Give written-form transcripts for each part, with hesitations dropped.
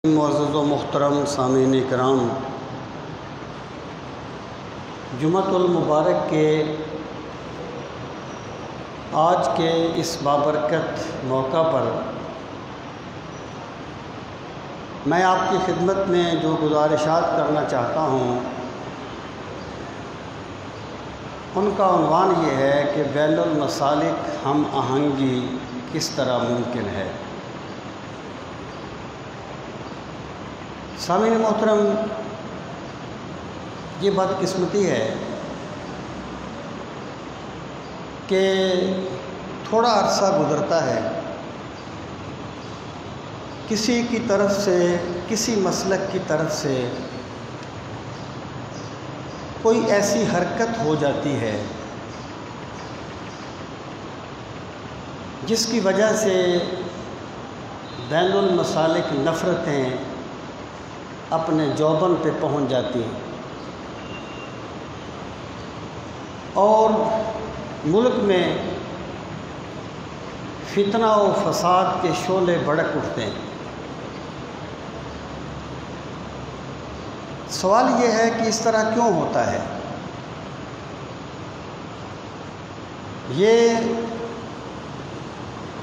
معزز و محترم سامعین کرام، جمعۃ المبارک کے آج کے اس بابرکت موقع پر میں آپ کی خدمت میں جو گزارشات کرنا چاہتا ہوں ان کا عنوان یہ ہے کہ بین المسالک ہم آہنگی کس طرح ممکن ہے۔ سامعین محترم، یہ بدقسمتی ہے کہ تھوڑا عرصہ گزرتا ہے، کسی کی طرف سے، کسی مسلک کی طرف سے کوئی ایسی حرکت ہو جاتی ہے جس کی وجہ سے بین المسالک نفرتیں اپنے جوبن پہ پہنچ جاتی ہیں اور ملک میں فتنہ و فساد کے شعلے بھڑک اٹھتے ہیں۔ سوال یہ ہے کہ اس طرح کیوں ہوتا ہے؟ یہ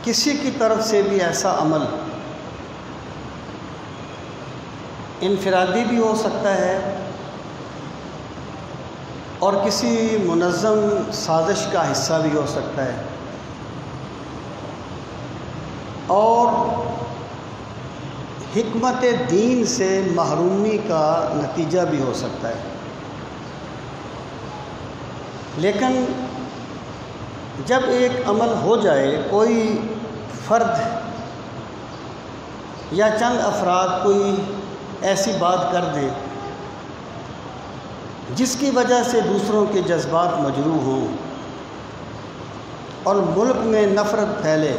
کسی کی طرف سے بھی ایسا عمل انفرادی بھی ہو سکتا ہے اور کسی منظم سازش کا حصہ بھی ہو سکتا ہے اور حکمت دین سے محرومی کا نتیجہ بھی ہو سکتا ہے۔ لیکن جب ایک عمل ہو جائے، کوئی فرد یا چند افراد کوئی ایسی بات کر دے جس کی وجہ سے دوسروں کے جذبات مجروح ہوں اور ملک میں نفرت پھیلے،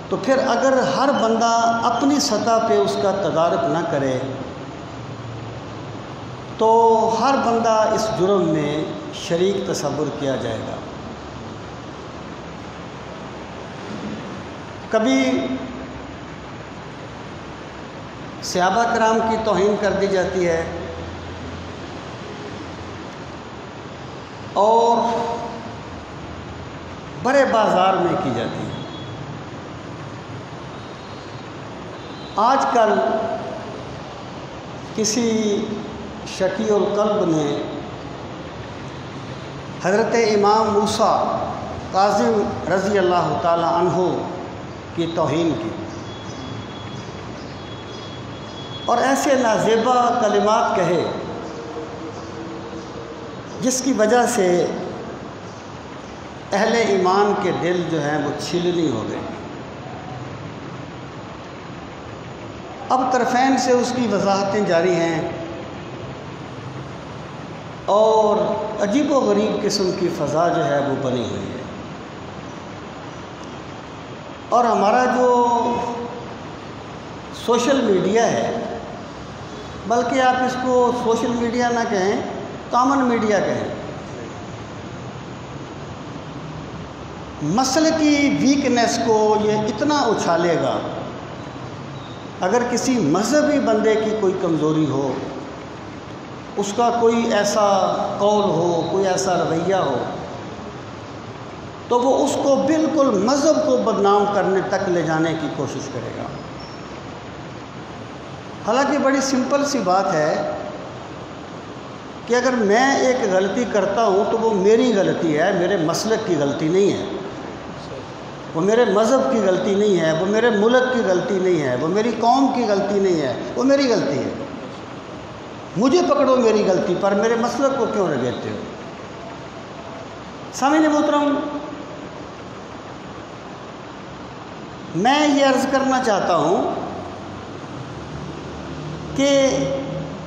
تو پھر اگر ہر بندہ اپنی سطح پہ اس کا تدارک نہ کرے تو ہر بندہ اس جرم میں شریک تصور کیا جائے گا۔ کبھی صحابہ کرام کی توہین کر دی جاتی ہے اور بڑے بازار میں کی جاتی ہے۔ آج کل کسی شقی القلب نے حضرت امام موسیٰ کاظم رضی اللہ تعالی عنہ کی توہین کی اور ایسے نازیبا کلمات کہے جس کی وجہ سے اہل ایمان کے دل جو ہیں وہ چھلنی ہو گئے۔ اب طرفین سے اس کی وضاحتیں جاری ہیں اور عجیب و غریب قسم کی فضا جو ہے وہ بنی ہوئی ہے اور ہمارا جو سوشل میڈیا ہے، بلکہ آپ اس کو سوشل میڈیا نہ کہیں، کامن میڈیا کہیں، مسئلے کی ویکنیس کو یہ اتنا اچھالے گا۔ اگر کسی مذہبی بندے کی کوئی کمزوری ہو، اس کا کوئی ایسا قول ہو، کوئی ایسا رویہ ہو، تو وہ اس کو بالکل مذہب کو بدنام کرنے تک لے جانے کی کوشش کرے گا۔ حالانکہ بڑی سمپل سی بات ہے کہ اگر میں ایک غلطی کرتا ہوں تو وہ میری غلطی ہے، میرے مسلک کی غلطی نہیں ہے، وہ میرے مذہب کی غلطی نہیں ہے، وہ میرے ملک کی غلطی نہیں ہے، وہ میری قوم کی غلطی نہیں ہے، وہ میری غلطی ہے۔ مجھے پکڑو میری غلطی پر، میرے مسلک کو کیوں رگڑتے ہو؟ سامعین محترم، میں یہ عرض کرنا چاہتا ہوں کہ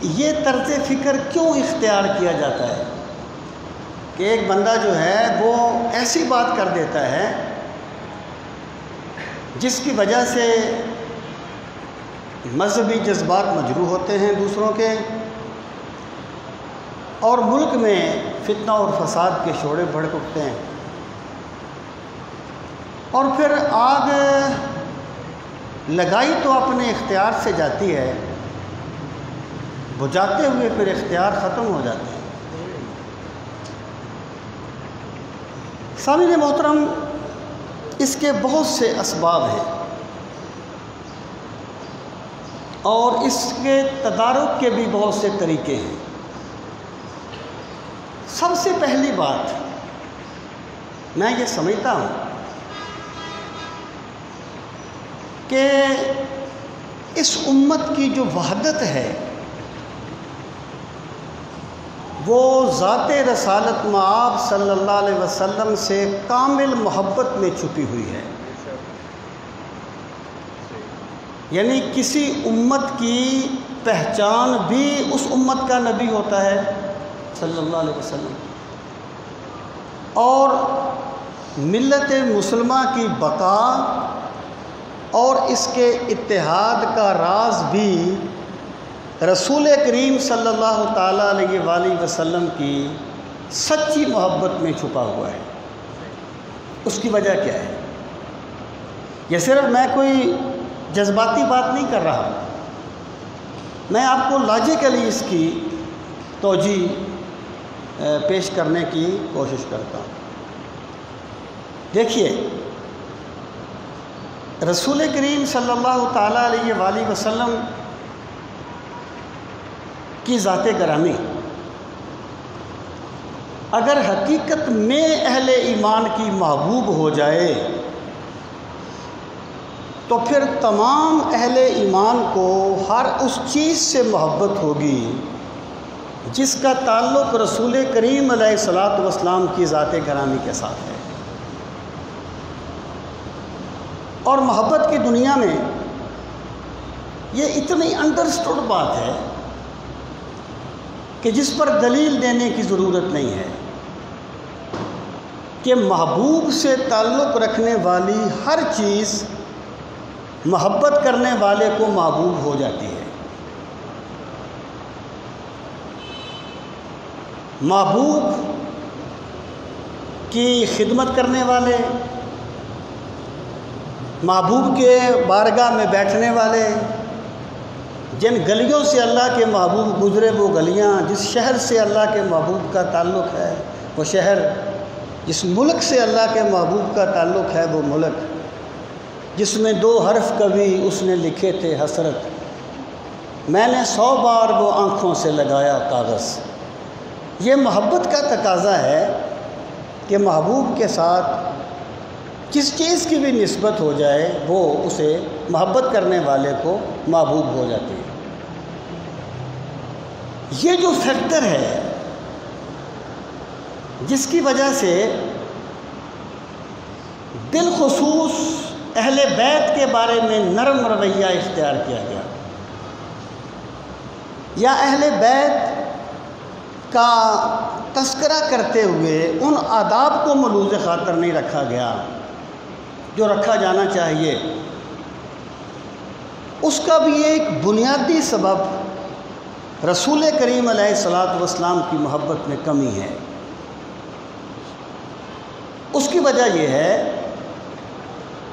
یہ طرز فکر کیوں اختیار کیا جاتا ہے کہ ایک بندہ جو ہے وہ ایسی بات کر دیتا ہے جس کی وجہ سے مذہبی جذبات مجروح ہوتے ہیں دوسروں کے اور ملک میں فتنہ اور فساد کے شعلے بھڑک اٹھتے ہیں اور پھر آگ لگائی تو اپنے اختیار سے جاتی ہے، وہ جاتے ہوئے پھر اختیار ختم ہو جاتے ہیں۔ سامعین محترم، اس کے بہت سے اسباب ہیں اور اس کے تدارک کے بھی بہت سے طریقے ہیں۔ سب سے پہلی بات میں یہ سمجھتا ہوں کہ اس امت کی جو وحدت ہے وہ ذات رسالت مآب صلی اللہ علیہ وسلم سے کامل محبت میں چھپی ہوئی ہے۔ یعنی کسی امت کی پہچان بھی اس امت کا نبی ہوتا ہے صلی اللہ علیہ وسلم، اور ملت مسلمہ کی بقا اور اس کے اتحاد کا راز بھی رسول کریم صلی اللہ تعالیٰ علیہ وآلہ وسلم کی سچی محبت میں چھپا ہوا ہے۔ اس کی وجہ کیا ہے؟ یہ صرف میں کوئی جذباتی بات نہیں کر رہا، میں آپ کو لاجیکلی اس کی توجیہ پیش کرنے کی کوشش کرتا ہوں۔ دیکھیے، رسول کریم صلی اللہ تعالیٰ علیہ وآلہ وسلم کی ذات گرامی اگر حقیقت میں اہل ایمان کی محبوب ہو جائے تو پھر تمام اہل ایمان کو ہر اس چیز سے محبت ہوگی جس کا تعلق رسول کریم علیہ الصلوۃ والسلام کی ذات گرامی کے ساتھ ہے۔ اور محبت کی دنیا میں یہ اتنی انڈرسٹوڈ بات ہے کہ جس پر دلیل دینے کی ضرورت نہیں ہے کہ محبوب سے تعلق رکھنے والی ہر چیز محبت کرنے والے کو محبوب ہو جاتی ہے۔ محبوب کی خدمت کرنے والے، محبوب کے بارگاہ میں بیٹھنے والے، جن گلیوں سے اللہ کے محبوب گزرے وہ گلیاں، جس شہر سے اللہ کے محبوب کا تعلق ہے وہ شہر، جس ملک سے اللہ کے محبوب کا تعلق ہے وہ ملک، جس میں 2 حرف کبھی اس نے لکھے تھے حسرت، میں نے 100 بار وہ آنکھوں سے لگایا کاغذ۔ یہ محبت کا تقاضا ہے کہ محبوب کے ساتھ جس چیز کی بھی نسبت ہو جائے وہ اسے محبت کرنے والے کو محبوب ہو جاتی ہے۔ یہ جو فیکٹر ہے جس کی وجہ سے بالخصوص اہل بیت کے بارے میں نرم رویہ اختیار کیا گیا، یا اہل بیت کا تذکرہ کرتے ہوئے ان آداب کو ملوز خاطر نہیں رکھا گیا جو رکھا جانا چاہیے، اس کا بھی ایک بنیادی سبب رسول کریم علیہ الصلوۃ والسلام کی محبت میں کمی ہے۔ اس کی وجہ یہ ہے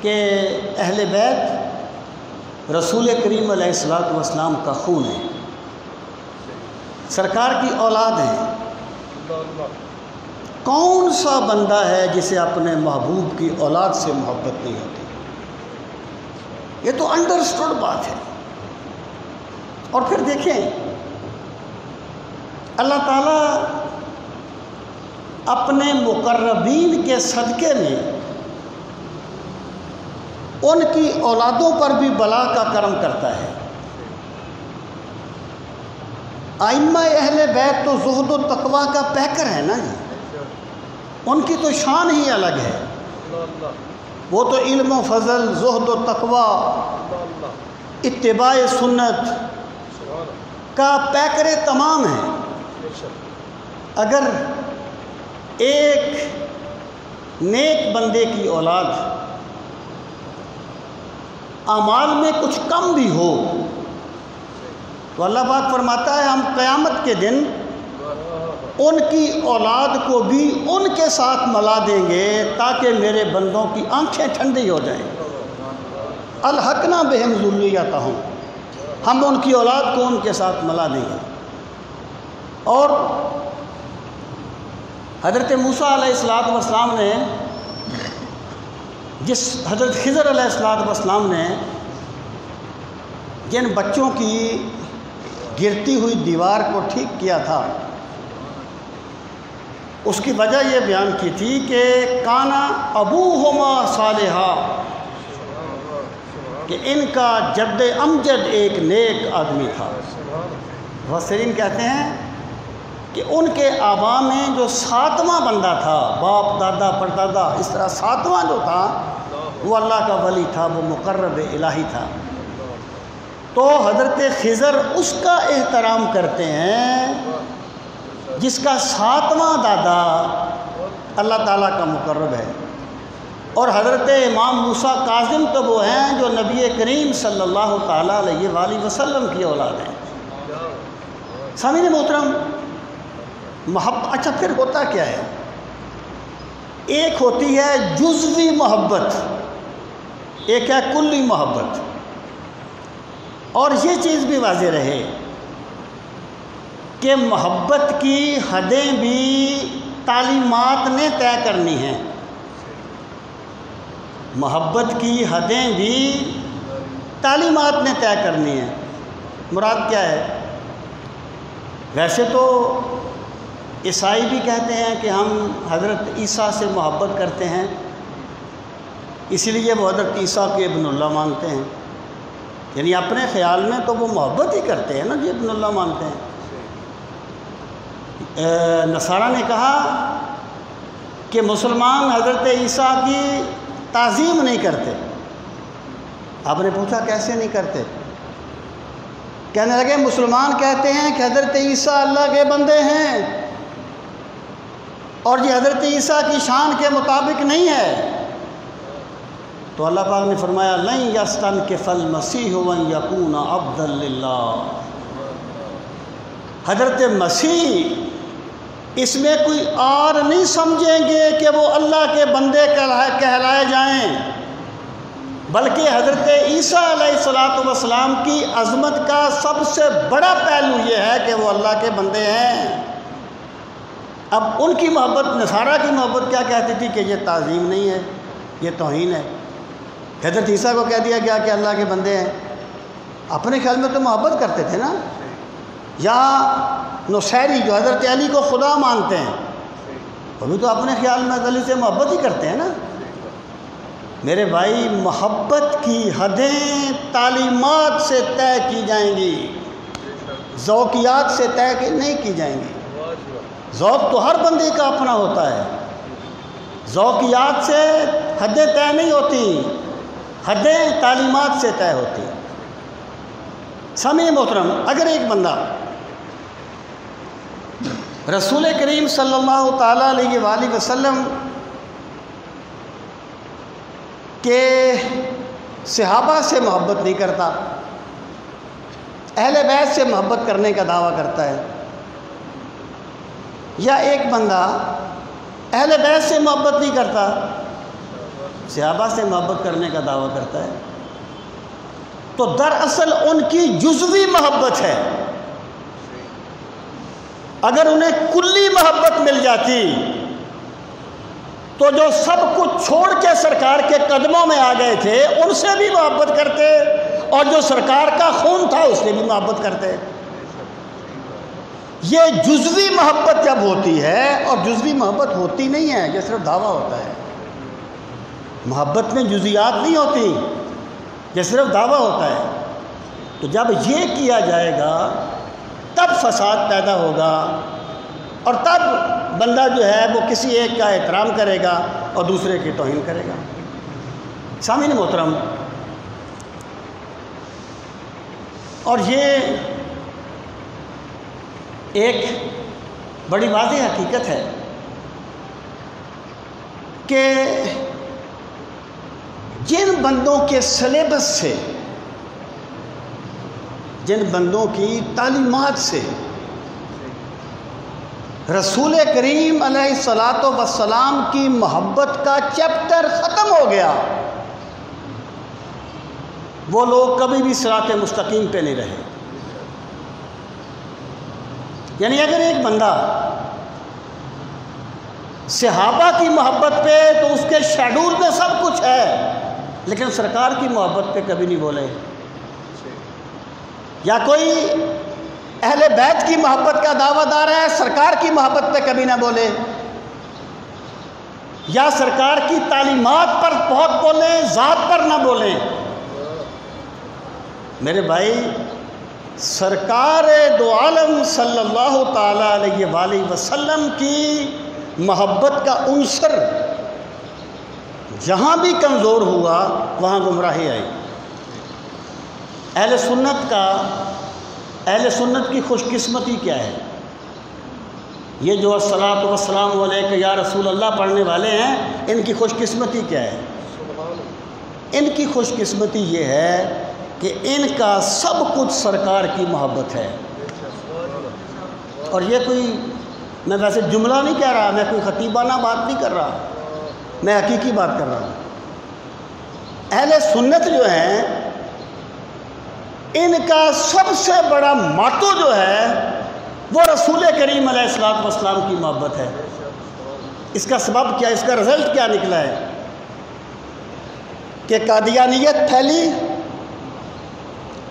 کہ اہل بیت رسول کریم علیہ الصلوۃ والسلام کا خون ہے، سرکار کی اولاد ہیں۔ کون سا بندہ ہے جسے اپنے محبوب کی اولاد سے محبت نہیں ہوتی؟ یہ تو انڈرسٹوڈ بات ہے۔ اور پھر دیکھیں، اللہ تعالیٰ اپنے مقربین کے صدقے میں ان کی اولادوں پر بھی بلا کا کرم کرتا ہے۔ ائمہ اہل بیت تو زہد و تقویٰ کا پیکر ہے نا جی، ان کی تو شان ہی الگ ہے۔ وہ تو علم و فضل، زہد و تقویٰ، اتباع سنت کا پیکر تمام ہے۔ اگر ایک نیک بندے کی اولاد اعمال میں کچھ کم بھی ہو تو اللہ پاک فرماتا ہے ہم قیامت کے دن ان کی اولاد کو بھی ان کے ساتھ ملا دیں گے تاکہ میرے بندوں کی آنکھیں ٹھنڈی ہو جائیں۔ الحقنا بہم ذریتہم، ہم ان کی اولاد کو ان کے ساتھ ملا دیں گے۔ اور حضرت موسیٰ علیہ السلام نے حضرت خضر علیہ السلام نے جن بچوں کی گرتی ہوئی دیوار کو ٹھیک کیا تھا، اس کی وجہ یہ بیان کی تھی کہ کانا ابوہما صالحا، کہ ان کا جد امجد ایک نیک آدمی تھا۔ مفسرین کہتے ہیں کہ ان کے آباء میں جو 7واں بندہ تھا، باپ دادا پردادا اس طرح 7واں جو تھا وہ اللہ کا ولی تھا، وہ مقرب الہی تھا۔ تو حضرت خضر اس کا احترام کرتے ہیں جس کا 7واں دادا اللہ تعالیٰ کا مقرب ہے۔ اور حضرت امام موسیٰ کاظم تو وہ ہیں جو نبی کریم صلی اللہ تعالیٰ علیہ وآلہ وسلم کی اولاد ہیں۔ سامعین محترم، محبت اچھا پھر ہوتا کیا ہے؟ ایک ہوتی ہے جزوی محبت، ایک ہے کلی محبت۔ اور یہ چیز بھی واضح رہے کہ محبت کی حدیں بھی تعلیمات نے طے کرنی ہیں، محبت کی حدیں بھی تعلیمات نے طے کرنی ہیں۔ مراد کیا ہے؟ ویسے تو عیسائی بھی کہتے ہیں کہ ہم حضرت عیسیٰ سے محبت کرتے ہیں، اسی لیے وہ حضرت عیسیٰ کے ابن اللہ مانتے ہیں، یعنی اپنے خیال میں تو وہ محبت ہی کرتے ہیں نا جی، ابن اللہ مانتے ہیں۔ نصارہ نے کہا کہ مسلمان حضرت عیسیٰ کی تعظیم نہیں کرتے۔ آپ نے پوچھا کیسے نہیں کرتے؟ کہنے لگے مسلمان کہتے ہیں کہ حضرت عیسیٰ اللہ کے بندے ہیں، اور یہ حضرت عیسیٰ کی شان کے مطابق نہیں ہے۔ تو اللہ پاک نے فرمایا لن یستنکف المسیح ان یکون عبدا للہ، حضرت مسیح اس میں کوئی اور نہیں سمجھیں گے کہ وہ اللہ کے بندے کہلائے جائیں، بلکہ حضرت عیسیٰ علیہ السلام کی عظمت کا سب سے بڑا پہلو یہ ہے کہ وہ اللہ کے بندے ہیں۔ اب ان کی محبت، نصارہ کی محبت کیا کہتی تھی کہ یہ تعظیم نہیں ہے، یہ توہین ہے۔ حضرت عیسیٰ کو کہہ دیا گیا کہ اللہ کے بندے ہیں، اپنے خیال میں تو محبت کرتے تھے نا۔ یا نصیری جو حضرت علی کو خدا مانتے ہیں، وہ بھی تو اپنے خیال میں علی سے محبت ہی کرتے ہیں نا۔ میرے بھائی، محبت کی حدیں تعلیمات سے طے کی جائیں گی، ذوقیات سے طے نہیں کی جائیں گی۔ ذوق تو ہر بندے کا اپنا ہوتا ہے، ذوقیات سے حدیں طے نہیں ہوتی، حدیں تعلیمات سے طے ہوتی ہیں۔ سامعین محترم، اگر ایک بندہ رسول کریم صلی اللہ تعالیٰ علیہ وآلہ وسلم کے صحابہ سے محبت نہیں کرتا، اہل بیت سے محبت کرنے کا دعویٰ کرتا ہے، یا ایک بندہ اہل بیت سے محبت نہیں کرتا، صحابہ سے محبت کرنے کا دعویٰ کرتا ہے، تو دراصل ان کی جزوی محبت ہے۔ اگر انہیں کلی محبت مل جاتی تو جو سب کچھ چھوڑ کے سرکار کے قدموں میں آ گئے تھے ان سے بھی محبت کرتے، اور جو سرکار کا خون تھا اس سے بھی محبت کرتے۔ یہ جزوی محبت جب ہوتی ہے، اور جزوی محبت ہوتی نہیں ہے، یہ صرف دعویٰ ہوتا ہے۔ محبت میں جزیات نہیں ہوتی، یہ صرف دعویٰ ہوتا ہے۔ تو جب یہ کیا جائے گا تب فساد پیدا ہوگا، اور تب بندہ جو ہے وہ کسی ایک کا احترام کرے گا اور دوسرے کی توہین کرے گا۔ سامعین محترم، اور یہ ایک بڑی واضح حقیقت ہے کہ جن بندوں کے سلیبس سے، جن بندوں کی تعلیمات سے رسول کریم علیہ السلام کی محبت کا چیپٹر ختم ہو گیا، وہ لوگ کبھی بھی صراط مستقیم پہ نہیں رہے۔ یعنی اگر ایک بندہ صحابہ کی محبت پہ تو اس کے شیڈول میں سب کچھ ہے، لیکن سرکار کی محبت پہ کبھی نہیں بولے، یا کوئی اہل بیت کی محبت کا دعویٰ دار ہے، سرکار کی محبت پہ کبھی نہ بولے، یا سرکار کی تعلیمات پر بہت بولیں، ذات پر نہ بولیں۔ میرے بھائی، سرکار دو عالم صلی اللہ تعالیٰ علیہ وآلہ وسلم کی محبت کا عنصر جہاں بھی کمزور ہوا وہاں گمراہی آئی۔ اہل سنت کی خوش قسمتی کیا ہے؟ یہ جو الصلاۃ والسلام علیک یا رسول اللہ پڑھنے والے ہیں، ان کی خوش قسمتی کیا ہے؟ ان کی خوش قسمتی یہ ہے کہ ان کا سب کچھ سرکار کی محبت ہے۔ اور یہ کوئی میں ویسے جملہ نہیں کہہ رہا، میں کوئی خطیبانہ بات نہیں کر رہا، میں حقیقی بات کر رہا ہوں۔ اہل سنت جو ہیں، ان کا سب سے بڑا ماتو جو ہے وہ رسول کریم علیہ الصلوۃ والسلام کی محبت ہے۔ اس کا سبب کیا، اس کا رزلٹ کیا نکلا ہے کہ قادیانیت پھیلی،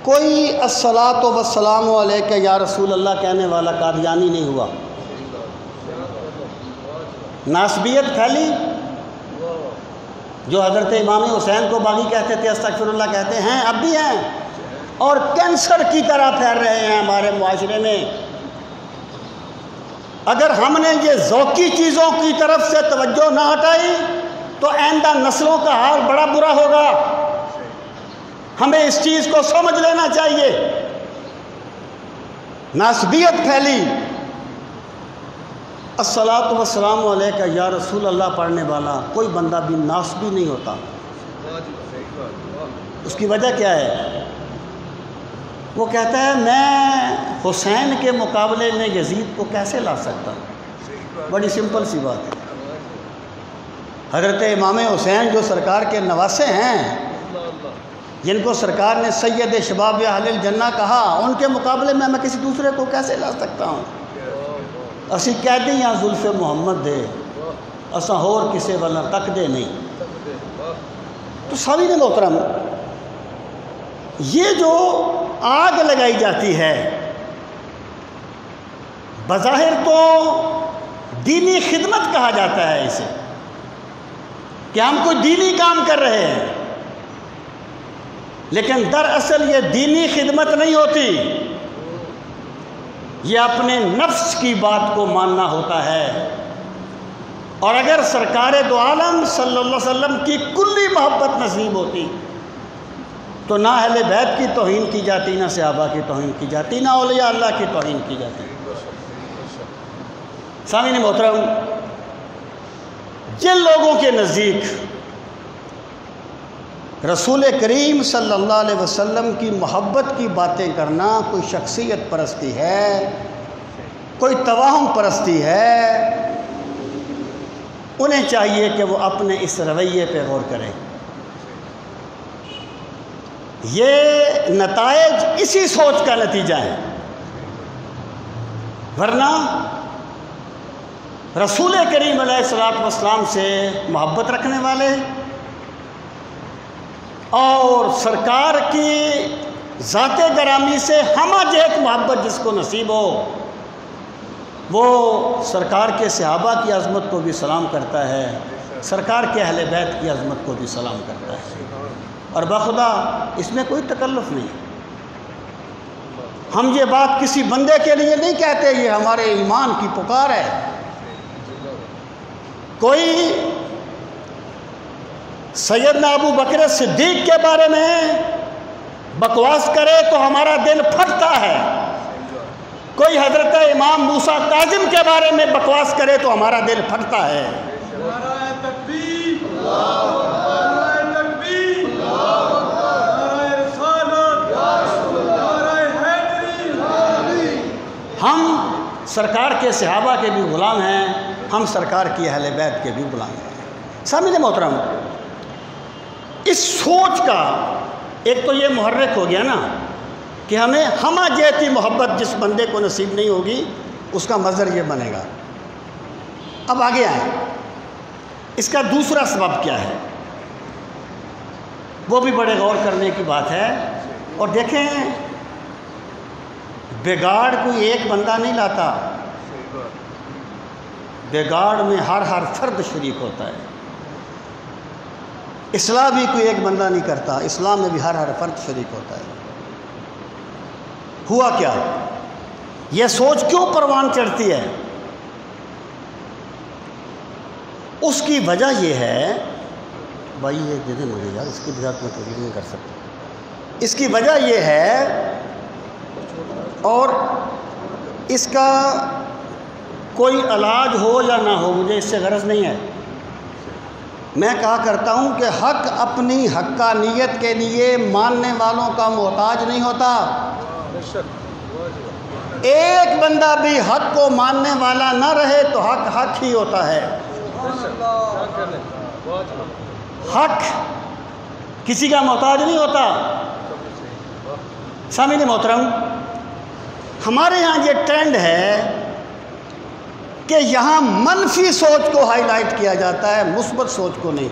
کوئی الصلاۃ والسلام علیک یا رسول اللہ کہنے والا قادیانی نہیں ہوا۔ ناسبیت پھیلی، جو حضرت امام حسین کو باغی کہتے تھے، استغفر اللہ کہتے ہیں، اب بھی ہیں، اور کینسر کی طرح پھیل رہے ہیں ہمارے معاشرے میں۔ اگر ہم نے یہ ذوقی چیزوں کی طرف سے توجہ نہ ہٹائی تو آئندہ نسلوں کا حال بڑا برا ہوگا۔ ہمیں اس چیز کو سمجھ لینا چاہیے۔ ناسبیت پھیلی، الصلاۃ والسلام علیک یا رسول اللہ پڑھنے والا کوئی بندہ بھی ناسبی نہیں ہوتا۔ اس کی وجہ کیا ہے؟ وہ کہتا ہے میں حسین کے مقابلے میں یزید کو کیسے لا سکتا ہوں؟ بڑی سمپل سی بات ہے۔ حضرت امام حسین جو سرکار کے نواسے ہیں، جن کو سرکار نے سید شباب اہل الجنہ کہا، ان کے مقابلے میں کسی دوسرے کو کیسے لا سکتا ہوں؟ اسی قیدی یا زلف محمد دے، اساں ہور کسے والا تک دے نہیں۔ تو سامعین محترم، یہ جو آگ لگائی جاتی ہے، بظاہر تو دینی خدمت کہا جاتا ہے اسے، کہ ہم کوئی دینی کام کر رہے ہیں، لیکن دراصل یہ دینی خدمت نہیں ہوتی، یہ اپنے نفس کی بات کو ماننا ہوتا ہے۔ اور اگر سرکار دو عالم صلی اللہ علیہ وسلم کی کلی محبت نصیب ہوتی تو نہ اہل بیت کی توہین کی جاتی، نہ صحابہ کی توہین کی جاتی، نہ اولیاء اللہ کی توہین کی جاتی۔ سامعین محترم، جن لوگوں کے نزدیک رسول کریم صلی اللہ علیہ وسلم کی محبت کی باتیں کرنا کوئی شخصیت پرستی ہے، کوئی توہم پرستی ہے، انہیں چاہیے کہ وہ اپنے اس رویے پہ غور کریں۔ یہ نتائج اسی سوچ کا نتیجہ ہے، ورنہ رسول کریم علیہ الصلوۃ والسلام سے محبت رکھنے والے اور سرکار کی ذات گرامی سے ہمہ جہت محبت جس کو نصیب ہو، وہ سرکار کے صحابہ کی عظمت کو بھی سلام کرتا ہے، سرکار کے اہل بیت کی عظمت کو بھی سلام کرتا ہے، اور بخدا اس میں کوئی تکلف نہیں۔ ہم یہ بات کسی بندے کے لیے نہیں کہتے، یہ ہمارے ایمان کی پکار ہے۔ کوئی سیدنا ابو بکر صدیق کے بارے میں بکواس کرے تو ہمارا دل پھٹتا ہے، کوئی حضرت امام موسیٰ کاظم کے بارے میں بکواس کرے تو ہمارا دل پھٹتا ہے۔ ہم سرکار کے صحابہ کے بھی غلام ہیں، ہم سرکار کی اہل بیت کے بھی غلام ہیں۔ سامعین محترم، اس سوچ کا ایک تو یہ محرک ہو گیا نا کہ ہمیں ہمہ جیتی محبت جس بندے کو نصیب نہیں ہوگی اس کا مظہر یہ بنے گا۔ اب آگے آئیں، اس کا دوسرا سبب کیا ہے، وہ بھی بڑے غور کرنے کی بات ہے۔ اور دیکھیں، بگاڑ کوئی ایک بندہ نہیں لاتا، بگاڑ میں ہر فرد شریک ہوتا ہے۔ اصلاح بھی کوئی ایک بندہ نہیں کرتا، اسلام میں بھی ہر فرد شریک ہوتا ہے۔ ہوا کیا، یہ سوچ کیوں پروان چڑھتی ہے؟ اس کی وجہ یہ ہے، بھائی یہ دے دیں مجھے یار، اس کی بجائے میں توجہ نہیں کر سکتا۔ اس کی وجہ یہ ہے، اور اس کا کوئی علاج ہو یا نہ ہو مجھے اس سے غرض نہیں ہے، میں کہا کرتا ہوں کہ حق اپنی حقانیت کے لیے ماننے والوں کا محتاج نہیں ہوتا۔ ایک بندہ بھی حق کو ماننے والا نہ رہے تو حق حق ہی ہوتا ہے۔ حق کسی کا محتاج نہیں ہوتا۔ سامعین محترم، ہمارے ہاں یہ ٹرینڈ ہے کہ یہاں منفی سوچ کو ہائی لائٹ کیا جاتا ہے، مثبت سوچ کو نہیں۔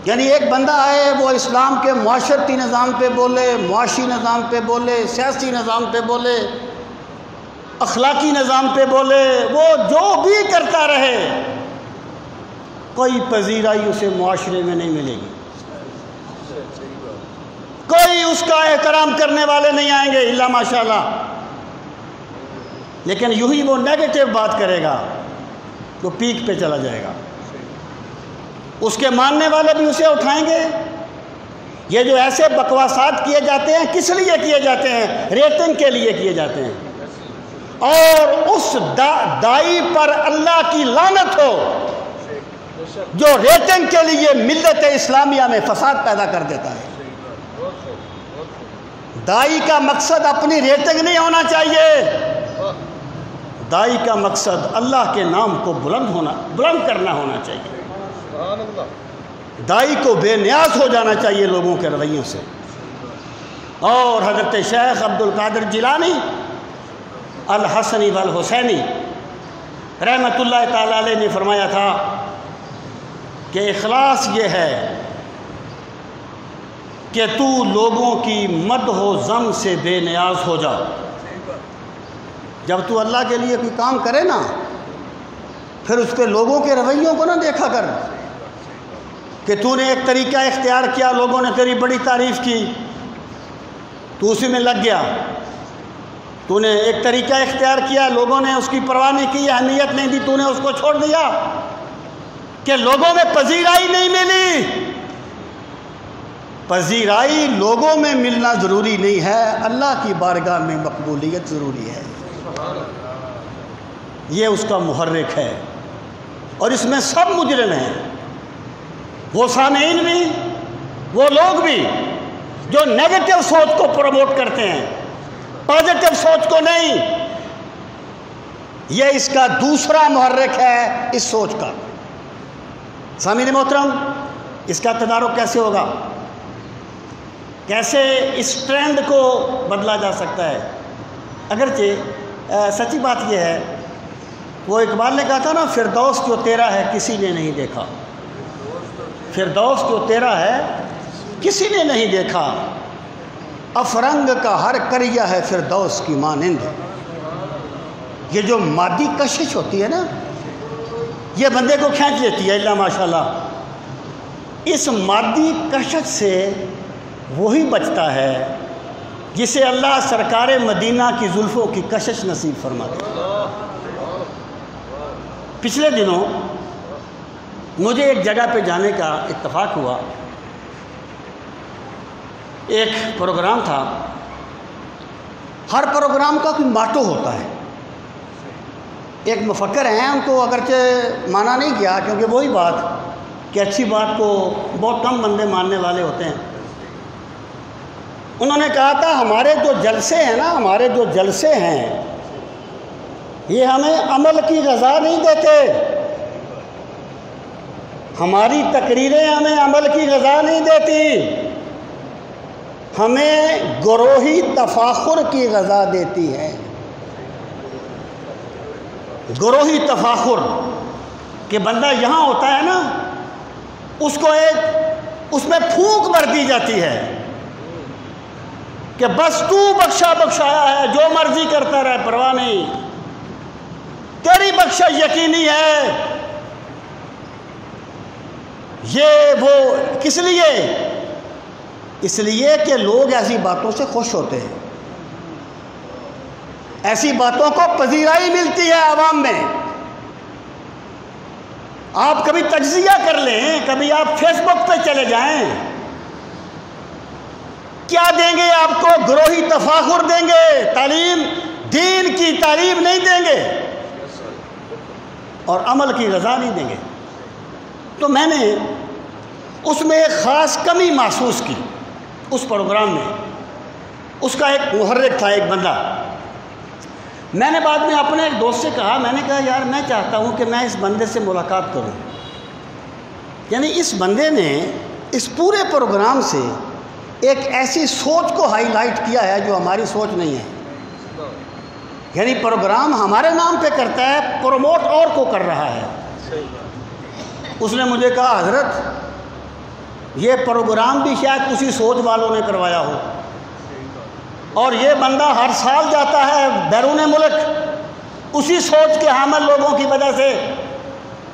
یعنی ایک بندہ آئے، وہ اسلام کے معاشرتی نظام پہ بولے، معاشی نظام پہ بولے، سیاسی نظام پہ بولے، اخلاقی نظام پہ بولے، وہ جو بھی کرتا رہے، کوئی پذیرائی اسے معاشرے میں نہیں ملے گی، کوئی اس کا احترام کرنے والے نہیں آئیں گے الا ماشاءاللہ۔ لیکن یوں ہی وہ نیگیٹو بات کرے گا تو پیک پہ چلا جائے گا، اس کے ماننے والے بھی اسے اٹھائیں گے۔ یہ جو ایسے بکواسات کیے جاتے ہیں کس لیے کیے جاتے ہیں؟ ریٹنگ کے لیے کیے جاتے ہیں، اور اس دائی پر اللہ کی لعنت ہو جو ریٹنگ کے لیے ملت اسلامیہ میں فساد پیدا کر دیتا ہے۔ دائی کا مقصد اپنی ریٹنگ نہیں ہونا چاہیے، دائی کا مقصد اللہ کے نام کو بلند کرنا ہونا چاہیے۔ دائی کو بے نیاز ہو جانا چاہیے لوگوں کے رویوں سے۔ اور حضرت شیخ عبد القادر جیلانی الحسنی والحسینی رحمۃ اللہ تعالی علیہ نے فرمایا تھا کہ اخلاص یہ ہے کہ تو لوگوں کی مدح و ذم سے بے نیاز ہو جا۔ جب تو اللہ کے لیے کوئی کام کرے نا، پھر اس پہ لوگوں کے رویوں کو نہ دیکھا کر کہ تو نے ایک طریقہ اختیار کیا، لوگوں نے تیری بڑی تعریف کی، تو اسی میں لگ گیا۔ تو نے ایک طریقہ اختیار کیا، لوگوں نے اس کی پرواہ نہیں کی، اہمیت نہیں دی، تو نے اس کو چھوڑ دیا کہ لوگوں میں پذیرائی نہیں ملی۔ پذیرائی لوگوں میں ملنا ضروری نہیں ہے، اللہ کی بارگاہ میں مقبولیت ضروری ہے۔ یہ اس کا محرک ہے، اور اس میں سب مجرم ہیں، وہ سامعین بھی، وہ لوگ بھی جو نیگیٹو سوچ کو پروموٹ کرتے ہیں، پازیٹو سوچ کو نہیں۔ یہ اس کا دوسرا محرک ہے اس سوچ کا۔ سامعین محترم، اس کا تدارک کیسے ہوگا؟ کیسے اس ٹرینڈ کو بدلا جا سکتا ہے؟ اگرچہ سچی بات یہ ہے، وہ اقبال نے کہا تھا نا، فردوس جو تیرا ہے کسی نے نہیں دیکھا۔ فردوس جو تیرا ہے کسی نے نہیں دیکھا، افرنگ کا ہر کریا ہے فردوس کی مانند۔ یہ جو مادی کشش ہوتی ہے نا، یہ بندے کو کھینچ لیتی ہے اللہ ماشاءاللہ۔ اس مادی کشش سے وہی بچتا ہے جسے اللہ سرکار مدینہ کی زلفوں کی کشش نصیب فرماتے۔ پچھلے دنوں مجھے ایک جگہ پہ جانے کا اتفاق ہوا، ایک پروگرام تھا۔ ہر پروگرام کا کوئی ماٹو ہوتا ہے۔ ایک مفکر ہیں، ان کو اگرچہ مانا نہیں کیا، کیونکہ وہی بات کہ اچھی بات کو بہت کم بندے ماننے والے ہوتے ہیں۔ انہوں نے کہا تھا ہمارے جو جلسے ہیں نا، ہمارے جو جلسے ہیں یہ ہمیں عمل کی غذا نہیں دیتے، ہماری تقریریں ہمیں عمل کی غذا نہیں دیتی۔ ہمیں گروہی تفاخر کی غذا دیتی ہے. گروہی تفاخر کہ بندہ یہاں ہوتا ہے نا، اس کو اس میں پھونک بھر دی جاتی ہے کہ بس تو بخشا بخشایا ہے، جو مرضی کرتا رہے، پرواہ نہیں، تیری بخشا یقینی ہے. یہ وہ کس لیے؟ اس لیے کہ لوگ ایسی باتوں سے خوش ہوتے ہیں، ایسی باتوں کو پذیرائی ملتی ہے عوام میں. آپ کبھی تجزیہ کر لیں، کبھی آپ فیس بک پہ چلے جائیں، کیا دیں گے آپ کو؟ گروہی تفاخر دیں گے، تعلیم، دین کی تعلیم نہیں دیں گے اور عمل کی غذا نہیں دیں گے. تو میں نے اس میں ایک خاص کمی محسوس کی اس پروگرام میں. اس کا ایک محرک تھا، ایک بندہ. میں نے بعد میں اپنے ایک دوست سے کہا، میں نے کہا یار میں چاہتا ہوں کہ میں اس بندے سے ملاقات کروں. یعنی اس بندے نے اس پورے پروگرام سے ایک ایسی سوچ کو ہائی لائٹ کیا ہے جو ہماری سوچ نہیں ہے. یعنی پروگرام ہمارے نام پہ کرتا ہے، پروموٹ اور کو کر رہا ہے. اس نے مجھے کہا حضرت یہ پروگرام بھی شاید اسی سوچ والوں نے کروایا ہو، اور یہ بندہ ہر سال جاتا ہے بیرون ملک اسی سوچ کے حامل لوگوں کی وجہ سے،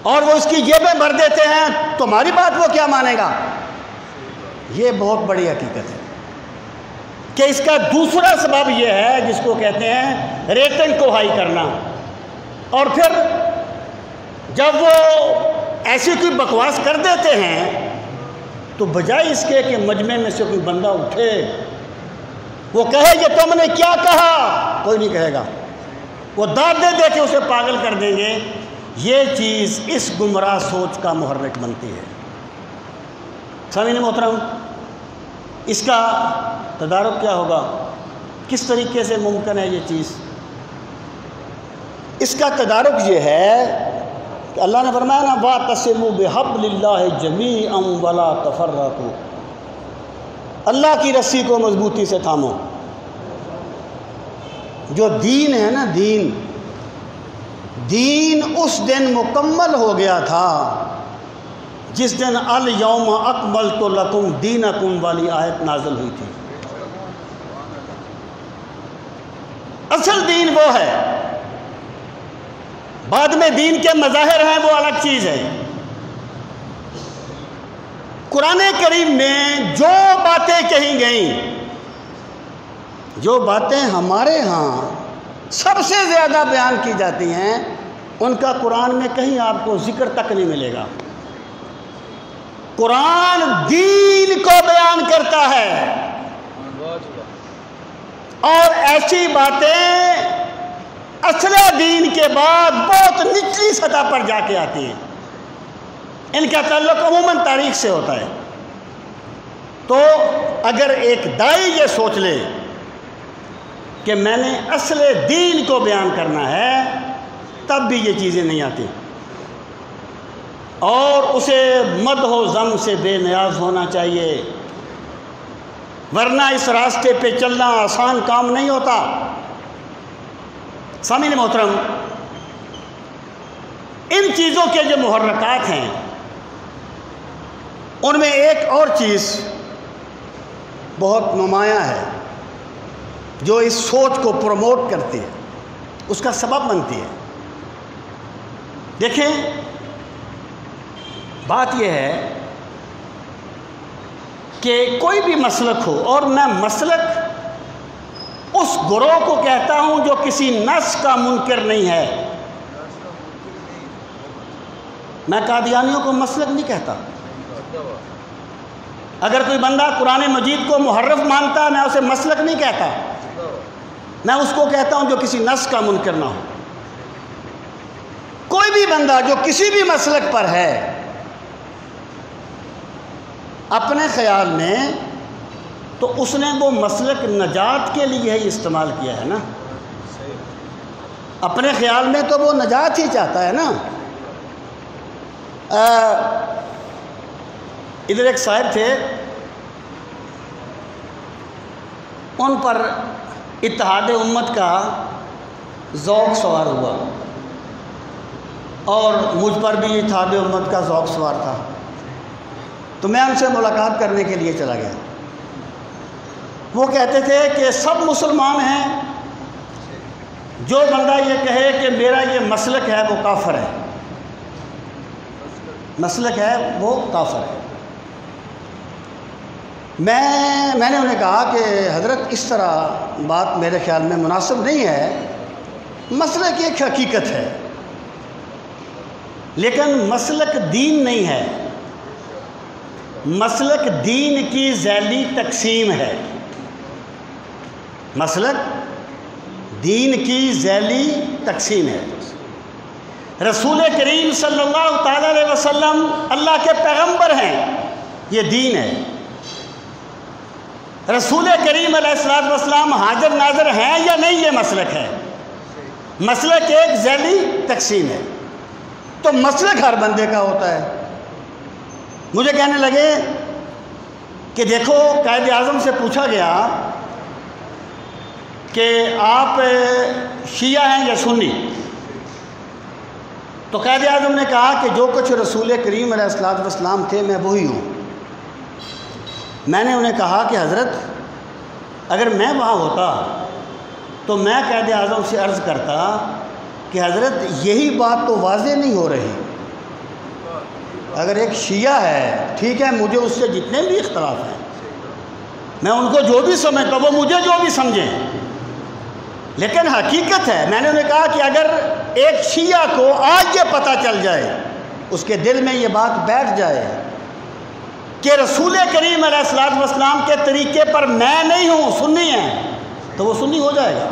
اور وہ اس کی جیبیں بھر دیتے ہیں. تمہاری بات وہ کیا مانے گا؟ یہ بہت بڑی حقیقت ہے کہ اس کا دوسرا سبب یہ ہے جس کو کہتے ہیں ریٹنگ کو ہائی کرنا. اور پھر جب وہ ایسی کوئی بکواس کر دیتے ہیں تو بجائے اس کے کہ مجمع میں سے کوئی بندہ اٹھے وہ کہے یہ تم نے کیا کہا، کوئی نہیں کہے گا. وہ داد دے دے کے اسے پاگل کر دیں گے. یہ چیز اس گمراہ سوچ کا محرک بنتی ہے. سامعین محترم، اس کا تدارک کیا ہوگا؟ کس طریقے سے ممکن ہے یہ چیز؟ اس کا تدارک یہ ہے کہ اللہ نے فرمایا نا وَاعْتَصِمُوا بِحَبْلِ اللَّهِ جَمِيعًا وَلَا تَفَرَّقُوا، اللہ کی رسی کو مضبوطی سے تھامو. جو دین ہے نا، دین اس دن مکمل ہو گیا تھا جس دن الیوم اکملت لکم دینکم والی آیت نازل ہوئی تھی. اصل دین وہ ہے، بعد میں دین کے مظاہر ہیں وہ الگ چیز ہے. قرآن کریم میں جو باتیں کہی گئیں، جو باتیں ہمارے ہاں سب سے زیادہ بیان کی جاتی ہیں، ان کا قرآن میں کہیں آپ کو ذکر تک نہیں ملے گا. قرآن دین کو بیان کرتا ہے، اور ایسی باتیں اصل دین کے بعد بہت نچلی سطح پر جا کے آتی ہیں. ان کا تعلق عموماً تاریخ سے ہوتا ہے. تو اگر ایک داعی یہ سوچ لے کہ میں نے اصل دین کو بیان کرنا ہے، تب بھی یہ چیزیں نہیں آتی، اور اسے مدح و ذم سے بے نیاز ہونا چاہیے، ورنہ اس راستے پہ چلنا آسان کام نہیں ہوتا. سامعین محترم، ان چیزوں کے جو محرکات ہیں ان میں ایک اور چیز بہت نمایاں ہے جو اس سوچ کو پروموٹ کرتی ہے، اس کا سبب بنتی ہے. دیکھیں، بات یہ ہے کہ کوئی بھی مسلک ہو، اور میں مسلک اس گروہ کو کہتا ہوں جو کسی نص کا منکر نہیں ہے. میں قادیانیوں کو مسلک نہیں کہتا. اگر کوئی بندہ قرآن مجید کو محرف مانتا ہے، میں اسے مسلک نہیں کہتا، میں اس کو کہتا ہوں جو کسی نص کا منکر نہ ہو. کوئی بھی بندہ جو کسی بھی مسلک پر ہے، اپنے خیال میں تو اس نے وہ مسلک نجات کے لیے ہی استعمال کیا ہے نا. اپنے خیال میں تو وہ نجات ہی چاہتا ہے نا. ادھر ایک صاحب تھے، ان پر اتحاد امت کا ذوق سوار ہوا، اور مجھ پر بھی اتحاد امت کا ذوق سوار تھا، تو میں ان سے ملاقات کرنے کے لیے چلا گیا۔ وہ کہتے تھے کہ سب مسلمان ہیں، جو بندہ یہ کہے کہ میرا یہ مسلک ہے وہ کافر ہے، مسلک ہے وہ کافر ہے۔ میں نے انہیں کہا کہ حضرت اس طرح بات میرے خیال میں مناسب نہیں ہے، مسلک ایک حقیقت ہے لیکن مسلک دین نہیں ہے، مسلک دین کی ذیلی تقسیم ہے، مسلک دین کی ذیلی تقسیم ہے۔ رسول کریم صلی اللہ تعالی علیہ وسلم اللہ کے پیغمبر ہیں، یہ دین ہے۔ رسول کریم علیہ الصلوۃ والسلام حاضر ناظر ہیں یا نہیں، یہ مسلک ہے، مسلک ایک ذیلی تقسیم ہے۔ تو مسلک ہر بندے کا ہوتا ہے۔ مجھے کہنے لگے کہ دیکھو قائد اعظم سے پوچھا گیا کہ آپ شیعہ ہیں یا سنی، تو قائد اعظم نے کہا کہ جو کچھ رسول کریم علیہ الصلوۃ والسلام تھے میں وہی ہوں۔ میں نے انہیں کہا کہ حضرت اگر میں وہاں ہوتا تو میں قائد اعظم سے عرض کرتا کہ حضرت یہی بات تو واضح نہیں ہو رہی، اگر ایک شیعہ ہے ٹھیک ہے، مجھے اس سے جتنے بھی اختلاف ہیں میں ان کو جو بھی سمجھتا ہوں وہ مجھے جو بھی سمجھیں، لیکن حقیقت ہے۔ میں نے انہیں کہا کہ اگر ایک شیعہ کو آج یہ پتہ چل جائے، اس کے دل میں یہ بات بیٹھ جائے کہ رسول کریم علیہ الصلوۃ والسلام کے طریقے پر میں نہیں ہوں، سنی ہیں، تو وہ سنی ہو جائے گا۔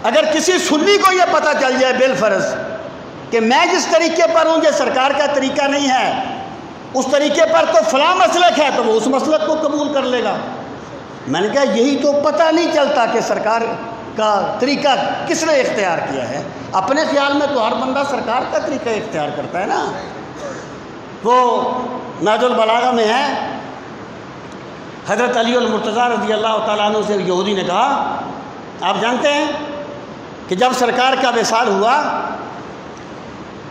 اگر کسی سنی کو یہ پتہ چل جائے بالفرض کہ میں جس طریقے پر ہوں یہ سرکار کا طریقہ نہیں ہے، اس طریقے پر تو فلاں مسلک ہے، تو وہ اس مسلک کو قبول کر لے گا۔ میں نے کہا یہی تو پتہ نہیں چلتا کہ سرکار کا طریقہ کس نے اختیار کیا ہے۔ اپنے خیال میں تو ہر بندہ سرکار کا طریقہ اختیار کرتا ہے نا۔ وہ نہج البلاغہ میں ہے، حضرت علی المرتضیٰ رضی اللہ تعالیٰ عنہ سے یہودی نے کہا، آپ جانتے ہیں کہ جب سرکار کا وصال ہوا